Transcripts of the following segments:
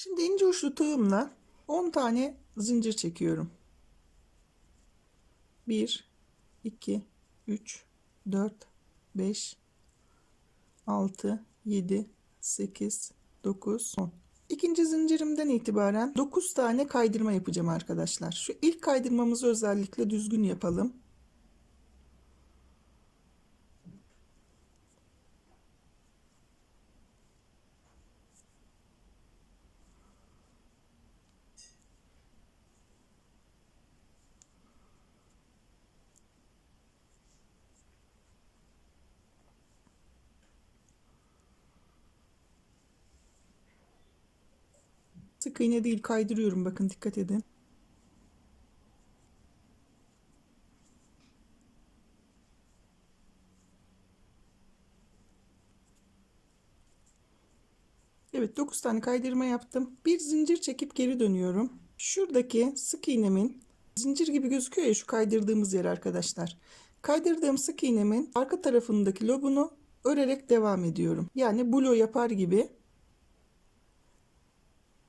Şimdi ince uçlu tığımla 10 tane zincir çekiyorum. 1 2 3 4 5 6 7 8 9 10. İkinci zincirimden itibaren 9 tane kaydırma yapacağım arkadaşlar. Şu ilk kaydırmamızı özellikle düzgün yapalım. Sık iğne değil, kaydırıyorum, bakın dikkat edin. Evet, 9 tane kaydırma yaptım. Bir zincir çekip geri dönüyorum. Şuradaki sık iğnemin, zincir gibi gözüküyor ya şu kaydırdığımız yer arkadaşlar. Kaydırdığım sık iğnemin arka tarafındaki lobunu örerek devam ediyorum. Yani bulo yapar gibi.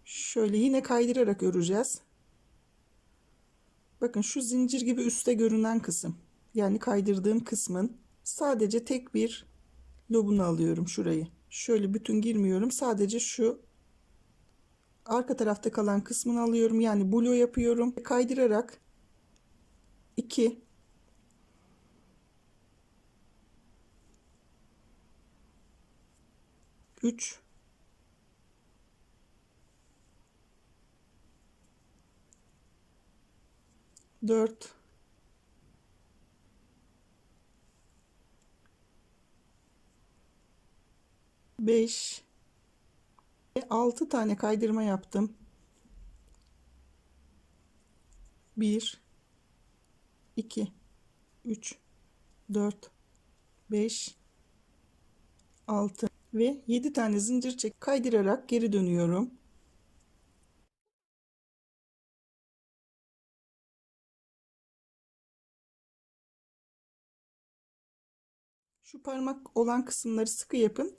Şöyle yine kaydırarak öreceğiz. Bakın şu zincir gibi üstte görünen kısım. Yani kaydırdığım kısmın sadece tek bir lobunu alıyorum, şurayı. Şöyle bütün girmiyorum. Sadece şu arka tarafta kalan kısmını alıyorum. Yani bulo yapıyorum. Kaydırarak 2 3 4 5 ve 6 tane kaydırma yaptım. 1 2 3 4 5 6 ve 7 tane zincir çek kaydırarak geri dönüyorum. Şu parmak olan kısımları sıkı yapın.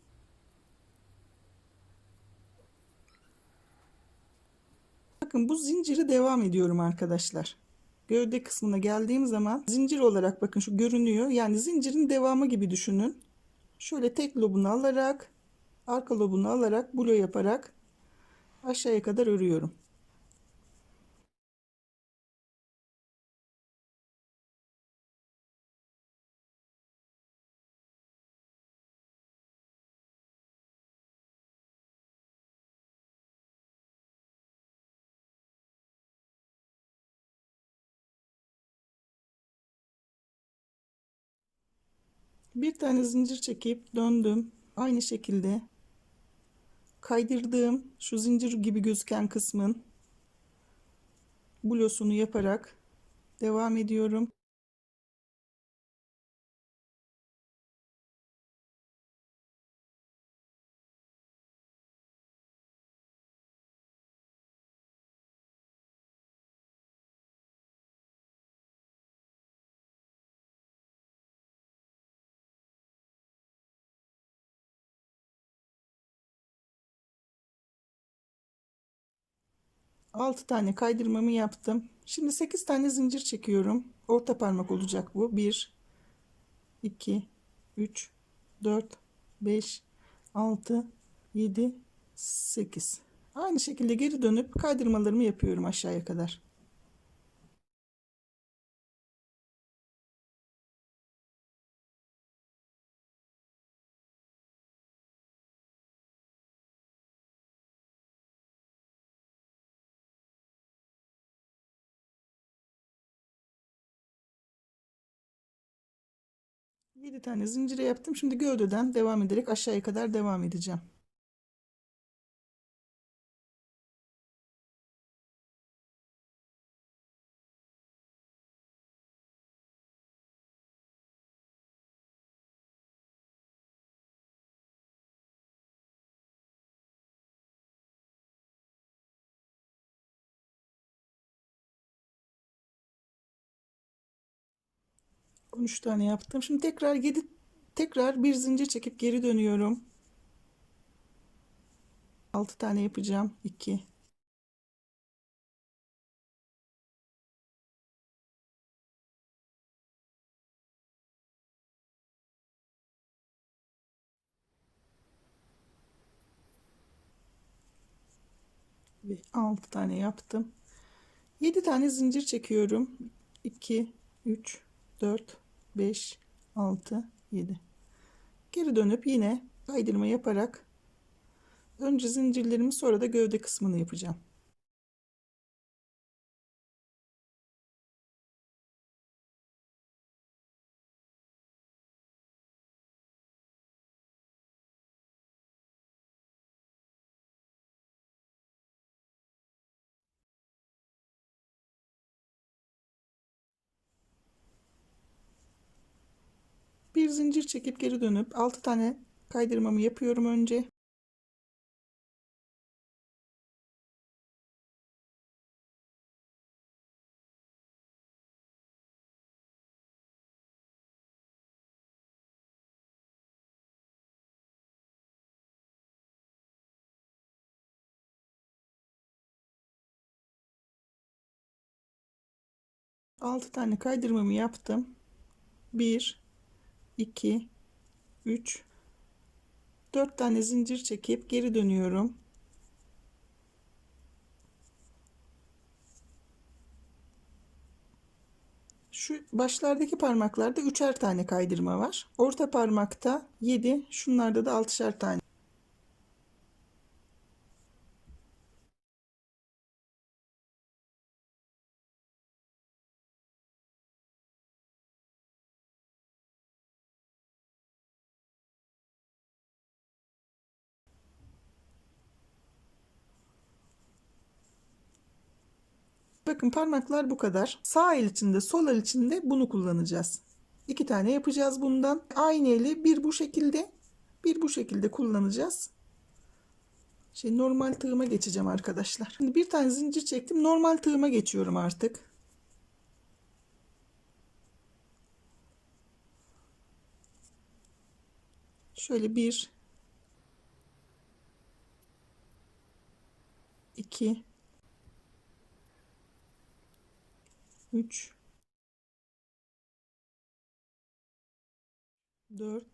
Bakın bu zinciri devam ediyorum arkadaşlar. Gövde kısmına geldiğim zaman zincir olarak bakın şu görünüyor. Yani zincirin devamı gibi düşünün. Şöyle tek lobunu alarak, arka lobunu alarak bulo yaparak aşağıya kadar örüyorum. Bir tane zincir çekip döndüm. Aynı şekilde kaydırdığım şu zincir gibi gözüken kısmın blosunu yaparak devam ediyorum. Altı tane kaydırmamı yaptım. Şimdi 8 tane zincir çekiyorum. Orta parmak olacak bu. 1 2 3 4 5 6 7 8. Aynı şekilde geri dönüp kaydırmalarımı yapıyorum aşağıya kadar. Yedi tane zincire yaptım. Şimdi gövdeden devam ederek aşağıya kadar devam edeceğim. On üç tane yaptım. Şimdi tekrar bir zincir çekip geri dönüyorum. 6 tane yapacağım. 2 ve 6 tane yaptım. 7 tane zincir çekiyorum. 2 3 4 5 6 7. Geri dönüp yine kaydırma yaparak önce zincirlerimi sonra da gövde kısmını yapacağım. Bir zincir çekip geri dönüp 6 tane kaydırmamı yapıyorum önce. Altı tane kaydırmamı yaptım. 1 2 3 4 tane zincir çekip geri dönüyorum. Şu başlardaki parmaklarda üçer tane kaydırma var. Orta parmakta 7, şunlarda da 6'şer tane. Bakın parmaklar bu kadar. Sağ el içinde, sol el içinde bunu kullanacağız. 2 tane yapacağız bundan. Aynı eli bir bu şekilde, bir bu şekilde kullanacağız. Normal tığıma geçeceğim arkadaşlar. Şimdi bir tane zincir çektim. Normal tığıma geçiyorum artık. Şöyle 1 2 3 4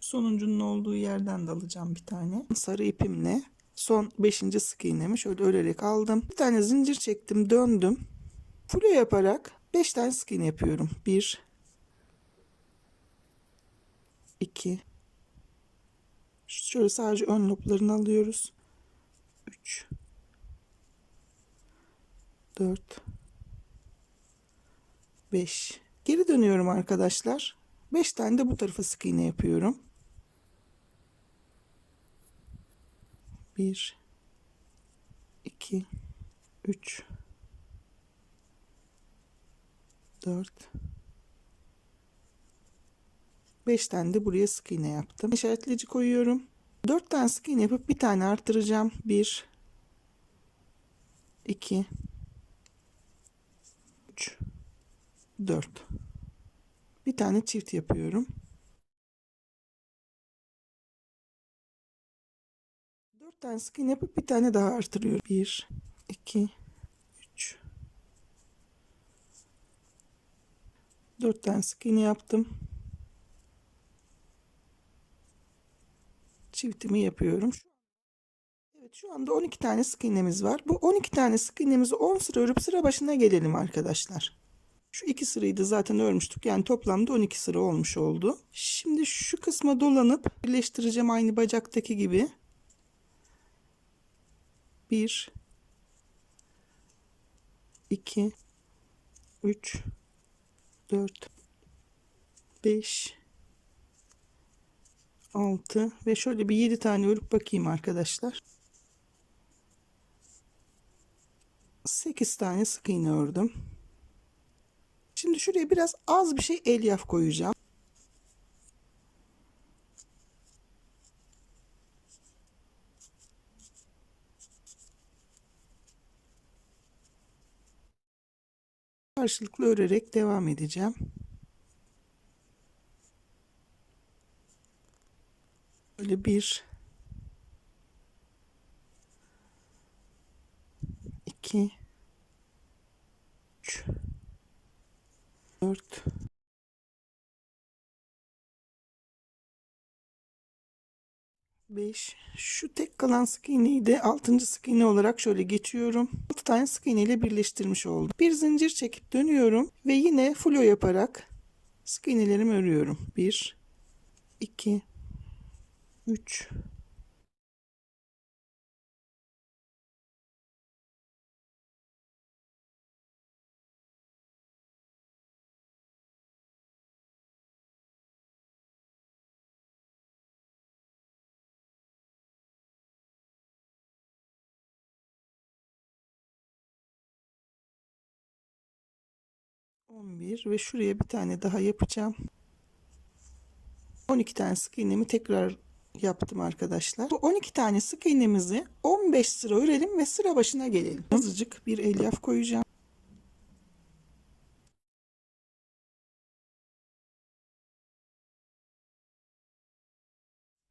sonuncunun olduğu yerden de alacağım bir tane. Sarı ipimle son 5. sık iğnemi şöyle örerek aldım. Bir tane zincir çektim, döndüm. Full yaparak 5 tane sık iğne yapıyorum. 1 2 şöyle sadece ön loplarını alıyoruz. 3 4 5 geri dönüyorum arkadaşlar. 5 tane de bu tarafa sık iğne yapıyorum. 1 2 3 4 5 tane de buraya sık iğne yaptım. İşaretleyici koyuyorum. 4 tane sık iğne yapıp bir tane arttıracağım. 1 2 3 4 bir tane çift yapıyorum. 4 tane sık iğne yapıp bir tane daha artırıyorum. 1 2 3 4 tane sık iğne yaptım. Çiftimi yapıyorum. Evet, şu anda 12 tane sık iğnemiz var. Bu 12 tane sık iğnemizi 10 sıra örüp sıra başına gelelim arkadaşlar. Şu 2 sırayı da zaten örmüştük. Yani toplamda 12 sıra olmuş oldu. Şimdi şu kısma dolanıp birleştireceğim aynı bacaktaki gibi. 1 2 3 4 5 6 ve şöyle bir 7 tane örüp bakayım arkadaşlar. 8 tane sık iğne ördüm. Şimdi şuraya biraz az bir şey elyaf koyacağım. Karşılıklı örerek devam edeceğim. Böyle 1 2, 3, 4, 5. Şu tek kalan sık iğneyi de 6. sık iğne olarak şöyle geçiyorum. 6 tane sık iğne ile birleştirmiş oldum. Bir zincir çekip dönüyorum ve yine flo yaparak sık iğnelerimi örüyorum. 1, 2, 3, 11 ve şuraya bir tane daha yapacağım. 12 tane sık iğnemi tekrar yaptım arkadaşlar. Bu 12 tane sık iğnemizi 15 sıra örelim ve sıra başına gelelim. Azıcık bir elyaf koyacağım.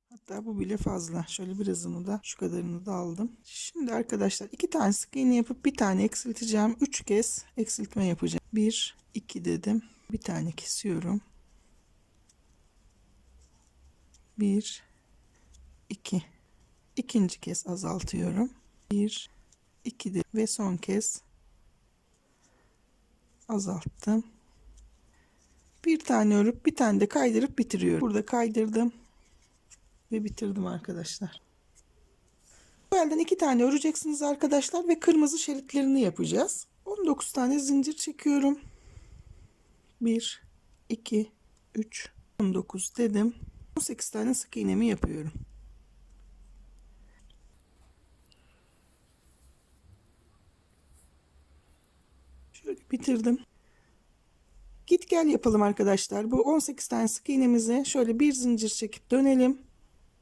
Hatta bu bile fazla. Şöyle birazını da şu kadarını da aldım. Şimdi arkadaşlar 2 tane sık iğne yapıp bir tane eksilteceğim. 3 kez eksiltme yapacağım. 1, 2 dedim. Bir tane kesiyorum. 1, 2. İkinci kez azaltıyorum. 1, 2 de ve son kez azalttım. Bir tane örüp bir tane de kaydırıp bitiriyorum. Burada kaydırdım ve bitirdim arkadaşlar. Bu elden 2 tane öreceksiniz arkadaşlar ve kırmızı şeritlerini yapacağız. 19 tane zincir çekiyorum. 1, 2, 3, 19 dedim. 18 tane sık iğnemi yapıyorum. Şöyle bitirdim. Git gel yapalım arkadaşlar. Bu 18 tane sık iğnemize şöyle bir zincir çekip dönelim.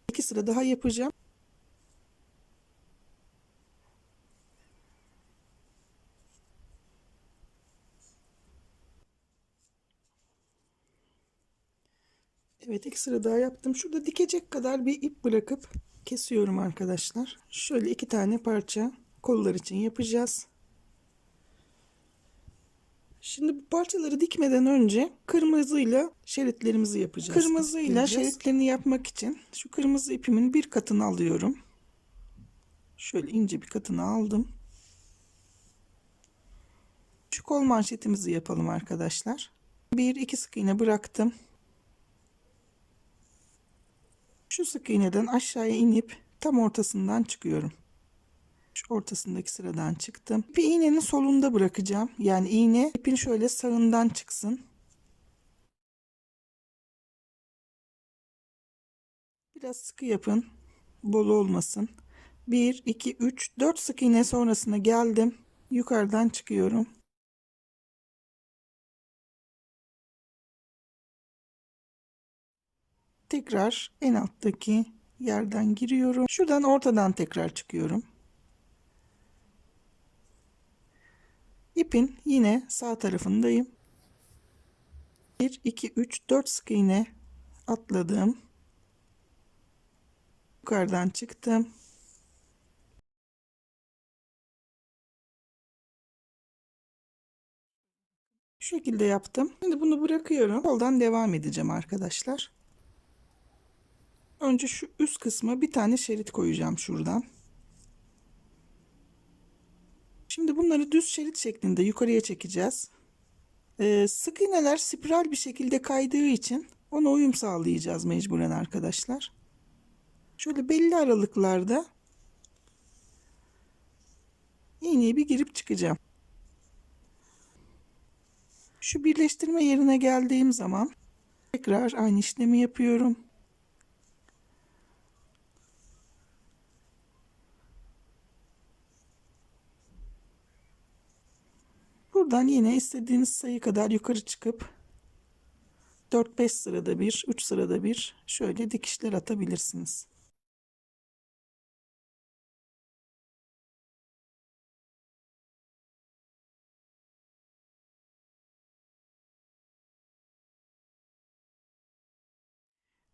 2 sıra daha yapacağım. Evet, 2 sıra daha yaptım. Şurada dikecek kadar bir ip bırakıp kesiyorum arkadaşlar. Şöyle 2 tane parça kollar için yapacağız. Şimdi bu parçaları dikmeden önce kırmızıyla şeritlerimizi yapacağız. Kırmızıyla şeritlerini yapmak için şu kırmızı ipimin bir katını alıyorum. Şöyle ince bir katını aldım. Şu kol manşetimizi yapalım arkadaşlar. 1-2 sık iğne bıraktım. Şu sık iğneden aşağıya inip tam ortasından çıkıyorum. Şu ortasındaki sıradan çıktım. Bir iğnenin solunda bırakacağım. Yani iğne ipin şöyle sağından çıksın. Biraz sıkı yapın. Bol olmasın. 1, 2, 3, 4 sık iğne sonrasına geldim. Yukarıdan çıkıyorum. Tekrar en alttaki yerden giriyorum. Şuradan ortadan tekrar çıkıyorum. İpin yine sağ tarafındayım. 1, 2, 3, 4 sık iğne atladım. Yukarıdan çıktım. Şu şekilde yaptım. Şimdi bunu bırakıyorum. Koldan devam edeceğim arkadaşlar. Önce şu üst kısma bir tane şerit koyacağım şuradan. Şimdi bunları düz şerit şeklinde yukarıya çekeceğiz. Sık iğneler spiral bir şekilde kaydığı için ona uyum sağlayacağız mecburen arkadaşlar. Şöyle belli aralıklarda iğneyi bir girip çıkacağım. Şu birleştirme yerine geldiğim zaman tekrar aynı işlemi yapıyorum. Buradan yine istediğiniz sayı kadar yukarı çıkıp 4-5 sırada bir, 3 sırada bir şöyle dikişler atabilirsiniz.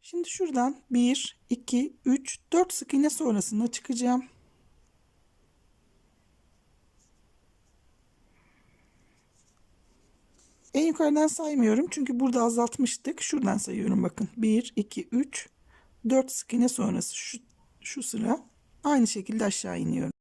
Şimdi şuradan 1, 2, 3, 4 sık iğne sonrasında çıkacağım. En yukarıdan saymıyorum çünkü burada azaltmıştık. Şuradan sayıyorum bakın. 1, 2, 3, 4 sık iğne sonrası şu sıra. Aynı şekilde aşağı iniyorum.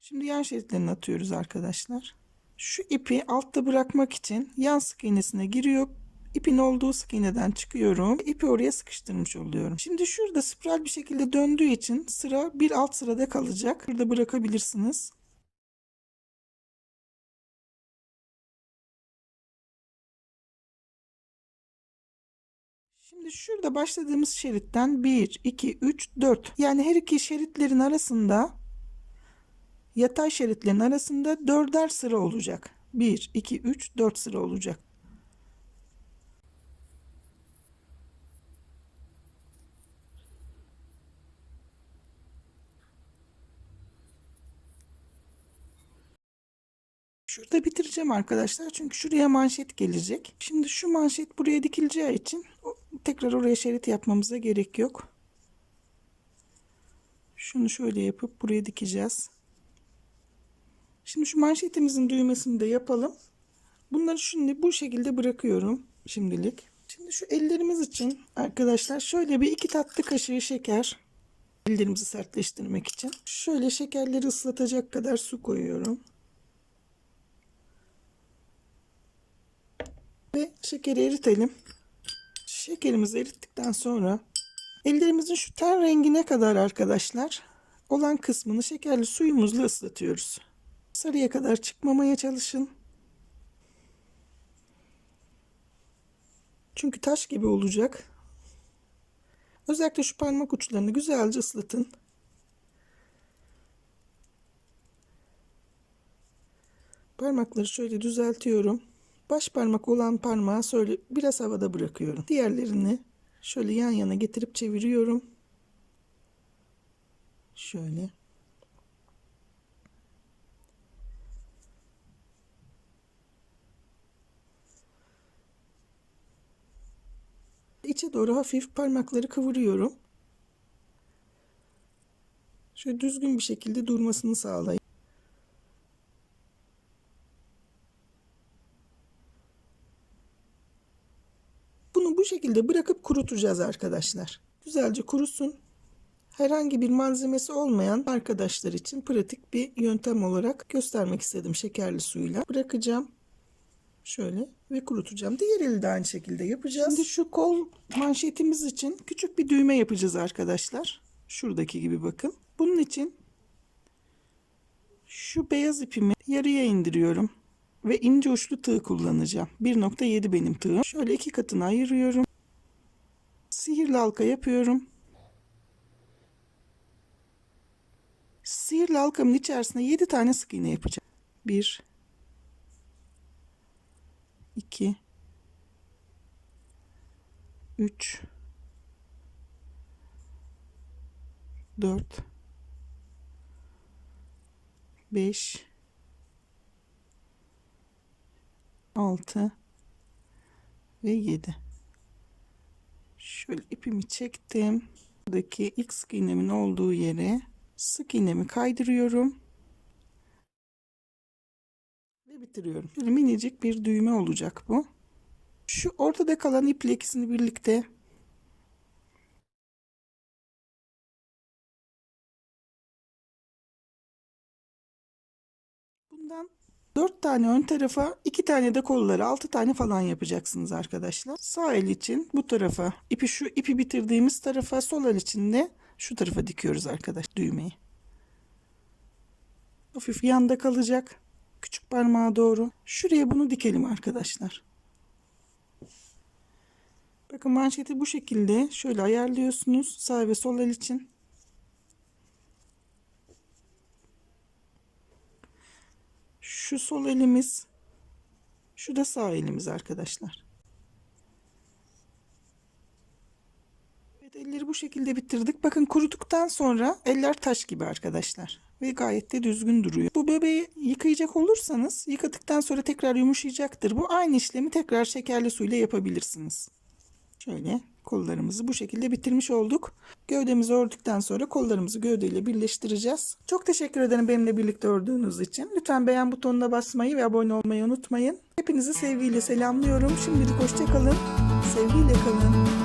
Şimdi yan şeritlerini atıyoruz arkadaşlar. Şu ipi altta bırakmak için yan sık iğnesine giriyor. İpin olduğu sık iğneden çıkıyorum. İpi oraya sıkıştırmış oluyorum. Şimdi şurada spiral bir şekilde döndüğü için sıra bir alt sırada kalacak. Burada bırakabilirsiniz. Şimdi şurada başladığımız şeritten 1, 2, 3, 4. Yani her iki şeritlerin arasında, yatay şeritlerin arasında dörder sıra olacak. 1, 2, 3, 4 sıra olacak. Şurada bitireceğim arkadaşlar. Çünkü şuraya manşet gelecek. Şimdi şu manşet buraya dikileceği için tekrar oraya şerit yapmamıza gerek yok. Şunu şöyle yapıp buraya dikeceğiz. Şimdi şu manşetimizin düğmesini de yapalım. Bunları şimdi bu şekilde bırakıyorum şimdilik. Şimdi şu ellerimiz için arkadaşlar şöyle bir 2 tatlı kaşığı şeker, ellerimizi sertleştirmek için. Şöyle şekerleri ıslatacak kadar su koyuyorum. Ve şekeri eritelim. Şekerimizi erittikten sonra ellerimizin şu ten rengine kadar arkadaşlar olan kısmını şekerli suyumuzla ıslatıyoruz. Sarıya kadar çıkmamaya çalışın. Çünkü taş gibi olacak. Özellikle şu parmak uçlarını güzelce ıslatın. Parmakları şöyle düzeltiyorum. Baş parmak olan parmağı şöyle biraz havada bırakıyorum. Diğerlerini şöyle yan yana getirip çeviriyorum. Şöyle. İçe doğru hafif parmakları kıvırıyorum. Şöyle düzgün bir şekilde durmasını sağlayın. Bunu bu şekilde bırakıp kurutacağız arkadaşlar. Güzelce kurusun. Herhangi bir malzemesi olmayan arkadaşlar için pratik bir yöntem olarak göstermek istedim şekerli suyla. Bırakacağım. Şöyle ve kurutacağım. Diğer eli de aynı şekilde yapacağız. Şimdi şu kol manşetimiz için küçük bir düğme yapacağız arkadaşlar. Şuradaki gibi bakın. Bunun için şu beyaz ipimi yarıya indiriyorum. Ve ince uçlu tığ kullanacağım. 1,7 benim tığım. Şöyle 2 katına ayırıyorum. Sihirli halka yapıyorum. Sihirli halkamın içerisine 7 tane sık iğne yapacağım. 1 2 3 4 5 6 ve 7. Şöyle ipimi çektim. Buradaki ilk sık iğnemin olduğu yere sık iğnemi kaydırıyorum. Ve bitiriyorum. Şöyle minicik bir düğme olacak bu. Şu ortada kalan iple ikisini birlikte bundan 4 tane ön tarafa, 2 tane de kollara, 6 tane falan yapacaksınız arkadaşlar. Sağ el için bu tarafa, şu ipi bitirdiğimiz tarafa, sol el için de şu tarafa dikiyoruz arkadaşlar düğmeyi. Hafif yanda kalacak. Küçük parmağa doğru. Şuraya bunu dikelim arkadaşlar. Bakın manşeti bu şekilde şöyle ayarlıyorsunuz sağ ve sol el için. Şu sol elimiz. Şu da sağ elimiz arkadaşlar. Evet, elleri bu şekilde bitirdik. Bakın kuruduktan sonra eller taş gibi arkadaşlar. Ve gayet de düzgün duruyor. Bu bebeği yıkayacak olursanız yıkadıktan sonra tekrar yumuşayacaktır. Bu aynı işlemi tekrar şekerli suyla yapabilirsiniz. Şöyle kollarımızı bu şekilde bitirmiş olduk. Gövdemizi ördükten sonra kollarımızı gövdeyle birleştireceğiz. Çok teşekkür ederim benimle birlikte ördüğünüz için. Lütfen beğen butonuna basmayı ve abone olmayı unutmayın. Hepinizi sevgiyle selamlıyorum. Şimdilik hoşça kalın. Sevgiyle kalın.